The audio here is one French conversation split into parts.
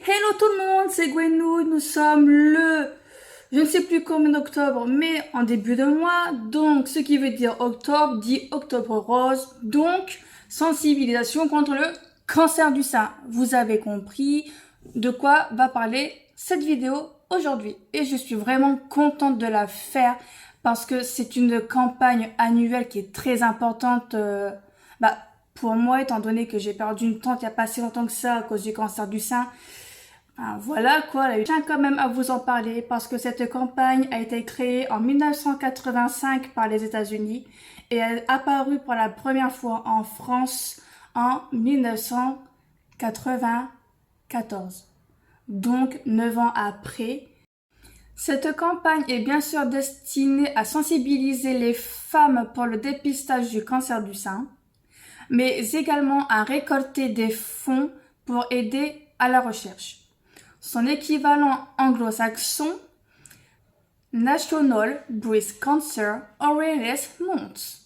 Hello tout le monde, c'est Gwenou, nous sommes je ne sais plus combien d'octobre, mais en début de mois, donc ce qui veut dire octobre dit octobre rose, donc sensibilisation contre le cancer du sein. Vous avez compris de quoi va parler cette vidéo aujourd'hui et je suis vraiment contente de la faire parce que c'est une campagne annuelle qui est très importante pour moi étant donné que j'ai perdu une tante il n'y a pas si longtemps que ça à cause du cancer du sein. Voilà quoi, je tiens quand même à vous en parler parce que cette campagne a été créée en 1985 par les États-Unis et est apparue pour la première fois en France en 1994. Donc 9 ans après. Cette campagne est bien sûr destinée à sensibiliser les femmes pour le dépistage du cancer du sein, mais également à récolter des fonds pour aider à la recherche. Son équivalent anglo-saxon, National Breast Cancer Awareness Month.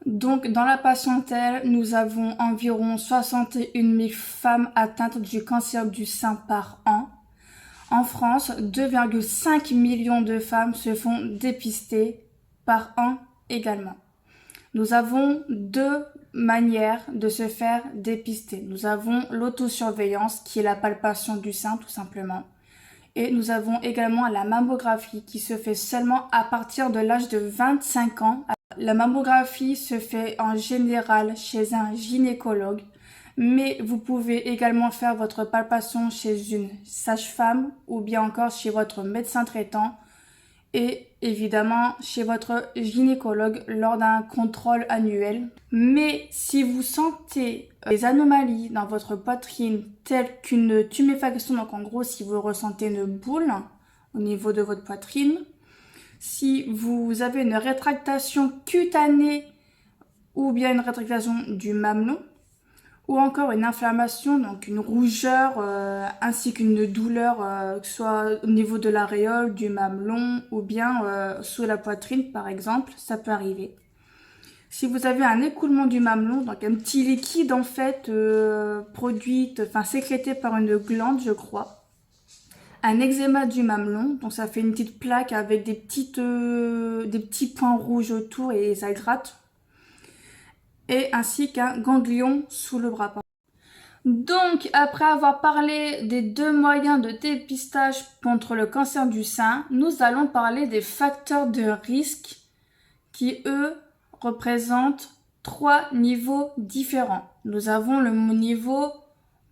Donc, dans la patientèle, nous avons environ 61 000 femmes atteintes du cancer du sein par an. En France, 2,5 millions de femmes se font dépister par an également. Nous avons deux manières de se faire dépister. Nous avons l'autosurveillance qui est la palpation du sein tout simplement. Et nous avons également la mammographie qui se fait seulement à partir de l'âge de 25 ans. La mammographie se fait en général chez un gynécologue, mais vous pouvez également faire votre palpation chez une sage-femme ou bien encore chez votre médecin traitant et évidemment chez votre gynécologue lors d'un contrôle annuel. Mais si vous sentez des anomalies dans votre poitrine telles qu'une tuméfaction, donc en gros si vous ressentez une boule au niveau de votre poitrine, si vous avez une rétractation cutanée ou bien une rétractation du mamelon, ou encore une inflammation, donc une rougeur, ainsi qu'une douleur, que ce soit au niveau de l'aréole, du mamelon, ou bien sous la poitrine par exemple, ça peut arriver. Si vous avez un écoulement du mamelon, donc un petit liquide en fait, sécrété par une glande je crois, un eczéma du mamelon, donc ça fait une petite plaque avec des petits points rouges autour et ça gratte, et ainsi qu'un ganglion sous le bras. Donc, après avoir parlé des deux moyens de dépistage contre le cancer du sein, nous allons parler des facteurs de risque qui, eux, représentent trois niveaux différents. Nous avons le niveau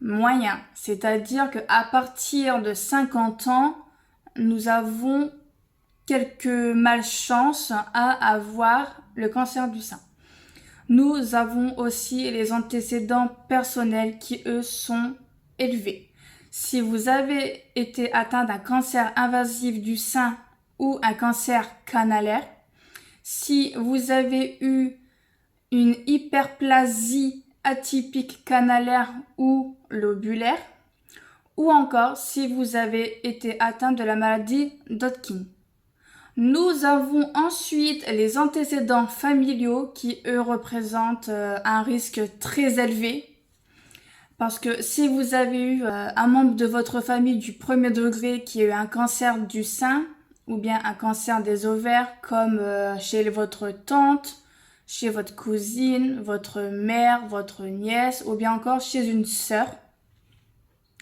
moyen, c'est-à-dire qu'à partir de 50 ans, nous avons quelques malchances à avoir le cancer du sein. Nous avons aussi les antécédents personnels qui, eux, sont élevés. Si vous avez été atteint d'un cancer invasif du sein ou un cancer canalaire, si vous avez eu une hyperplasie atypique canalaire ou lobulaire, ou encore si vous avez été atteint de la maladie d'Hodgkin. Nous avons ensuite les antécédents familiaux qui, eux, représentent un risque très élevé. Parce que si vous avez eu un membre de votre famille du premier degré qui a eu un cancer du sein ou bien un cancer des ovaires comme chez votre tante, chez votre cousine, votre mère, votre nièce ou bien encore chez une sœur,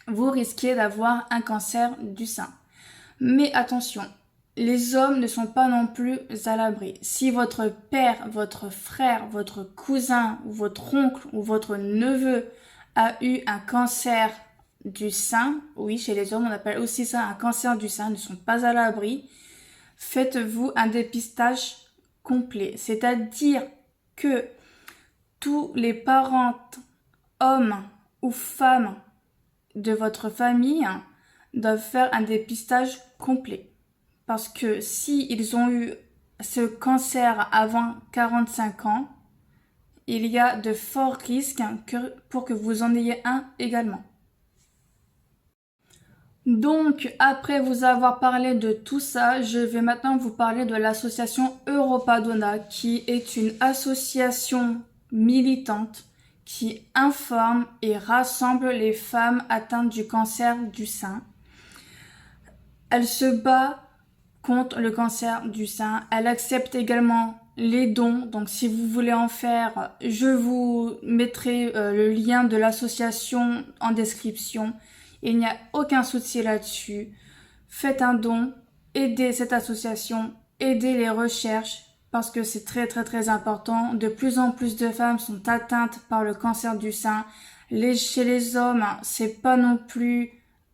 vous risquez d'avoir un cancer du sein. Mais attention, les hommes ne sont pas non plus à l'abri. Si votre père, votre frère, votre cousin, ou votre oncle ou votre neveu a eu un cancer du sein, oui, chez les hommes on appelle aussi ça un cancer du sein, ne sont pas à l'abri, faites-vous un dépistage complet. C'est-à-dire que tous les parents, hommes ou femmes de votre famille doivent faire un dépistage complet. Parce que si ils ont eu ce cancer avant 45 ans, il y a de forts risques pour que vous en ayez un également. Donc, après vous avoir parlé de tout ça, je vais maintenant vous parler de l'association Europadona, qui est une association militante qui informe et rassemble les femmes atteintes du cancer du sein. Elle se bat contre le cancer du sein. Elle accepte également les dons. Donc si vous voulez en faire, je vous mettrai le lien de l'association en description. Il n'y a aucun souci là-dessus. Faites un don, aidez cette association, aidez les recherches parce que c'est très très très important. De plus en plus de femmes sont atteintes par le cancer du sein. Chez les hommes, c'est pas non plus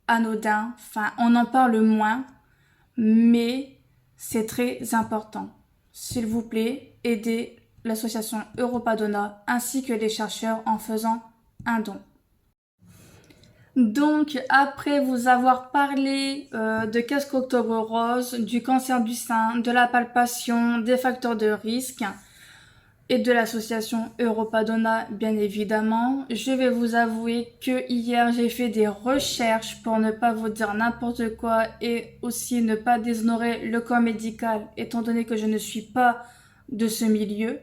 anodin. Enfin, on en parle moins, mais c'est très important. S'il vous plaît, aidez l'association Europadonna ainsi que les chercheurs en faisant un don. Donc, après vous avoir parlé de Qu'est-ce qu'Octobre Rose, du cancer du sein, de la palpation, des facteurs de risque et de l'association Europadonna, bien évidemment, je vais vous avouer que hier j'ai fait des recherches pour ne pas vous dire n'importe quoi et aussi ne pas déshonorer le corps médical, étant donné que je ne suis pas de ce milieu.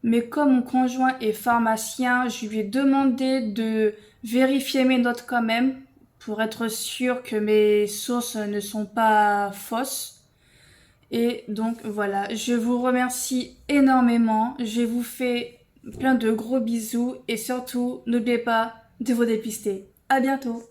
Mais comme mon conjoint est pharmacien, je lui ai demandé de vérifier mes notes quand même pour être sûr que mes sources ne sont pas fausses. Et donc voilà, je vous remercie énormément. Je vous fais plein de gros bisous et surtout, n'oubliez pas de vous dépister. À bientôt!